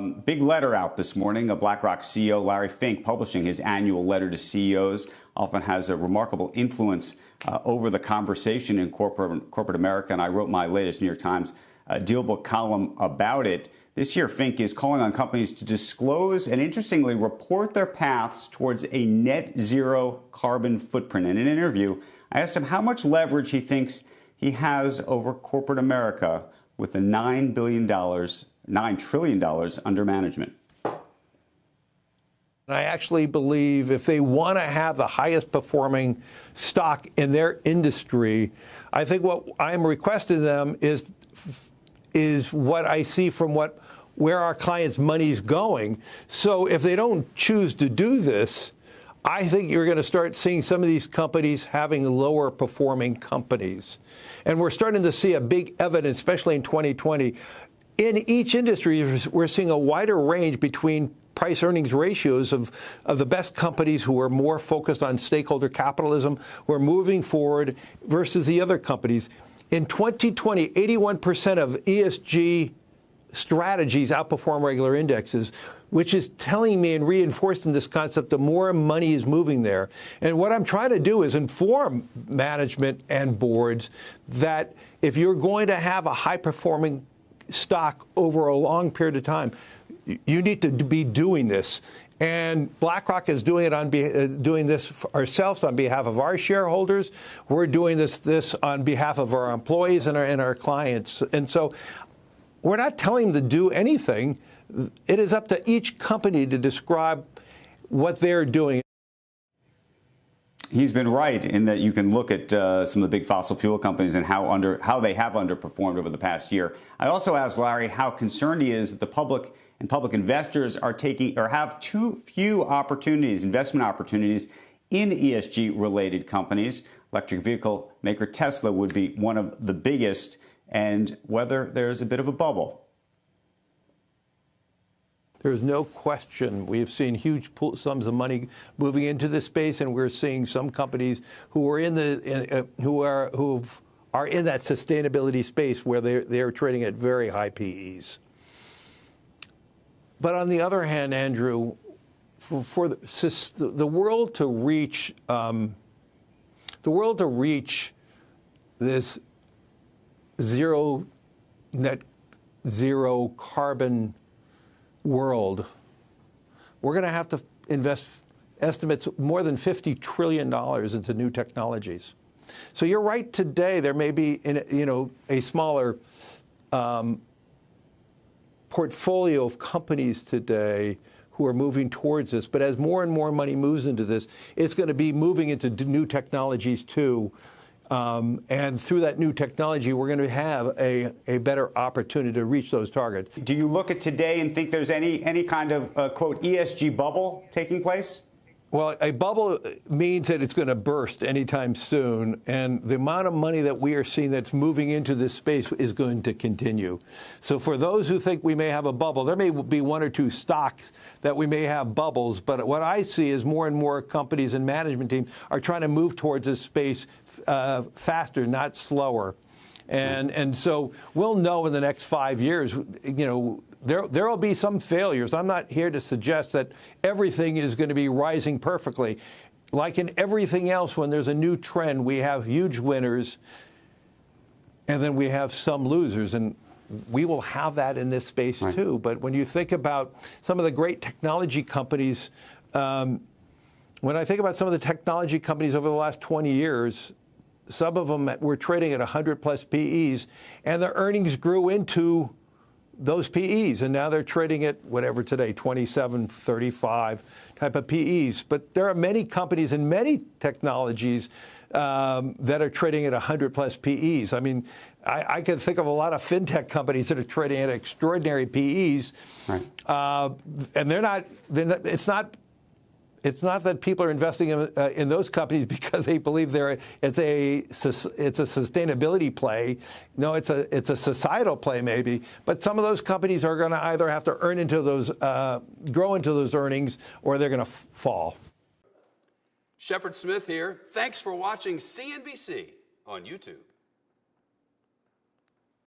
Big letter out this morning. BlackRock CEO Larry Fink publishing his annual letter to CEOs often has a remarkable influence over the conversation in corporate America. And I wrote my latest New York Times deal book column about it. This year, Fink is calling on companies to disclose and, interestingly, report their paths towards a net zero carbon footprint. In an interview, I asked him how much leverage he thinks he has over corporate America with the $9 trillion under management. I actually believe if they want to have the highest performing stock in their industry, I think what I'm requesting them is what I see from where our clients' money is going. So if they don't choose to do this, I think you're going to start seeing some of these companies having lower performing companies. And we're starting to see a big evidence, especially in 2020. In each industry, we're seeing a wider range between price earnings ratios of the best companies who are more focused on stakeholder capitalism, who are moving forward, versus the other companies. In 2020, 81% of ESG strategies outperform regular indexes, which is telling me and reinforcing this concept that more money is moving there. And what I'm trying to do is inform management and boards that if you're going to have a high-performing stock over a long period of time, you need to be doing this. And BlackRock is doing it doing this ourselves on behalf of our shareholders. We're doing this on behalf of our employees and our clients. And so we're not telling them to do anything. It is up to each company to describe what they're doing. He's been right in that you can look at some of the big fossil fuel companies and how they have underperformed over the past year. I also asked Larry how concerned he is that the public and public investors are taking or have too few opportunities, investment opportunities in ESG-related companies. Electric vehicle maker Tesla would be one of the biggest, and whether there's a bit of a bubble. There's no question. We have seen huge sums of money moving into this space, and we're seeing some companies who are in that sustainability space where they're trading at very high PEs. But on the other hand, Andrew, for the world to reach this net zero carbon world, we're going to have to invest estimates more than $50 trillion into new technologies. So you're right. Today there may be a smaller portfolio of companies today who are moving towards this, but as more and more money moves into this, it's going to be moving into new technologies too. And through that new technology, we're going to have a better opportunity to reach those targets. Do you look at today and think there's any kind of, quote, ESG bubble taking place? Well, a bubble means that it's going to burst anytime soon. And the amount of money that we are seeing that's moving into this space is going to continue. So for those who think we may have a bubble, there may be one or two stocks that we may have bubbles. But what I see is more and more companies and management teams are trying to move towards this space faster, not slower. And so we'll know in the next 5 years, there will be some failures. I'm not here to suggest that everything is going to be rising perfectly. Like in everything else, when there's a new trend, we have huge winners, and then we have some losers. And we will have that in this space too. But when you think about some of the great technology companies, when I think about some of the technology companies over the last 20 years, some of them were trading at 100+ PEs, and their earnings grew into those PEs, and now they're trading at whatever today, 27, 35 type of PEs. But there are many companies and many technologies that are trading at 100+ PEs. I mean, I can think of a lot of fintech companies that are trading at extraordinary PEs, and it's not that people are investing in those companies because they believe it's a sustainability play. No, it's a societal play maybe. But some of those companies are going to either have to earn into those, grow into those earnings, or they're going to fall. Shepard Smith here. Thanks for watching CNBC on YouTube.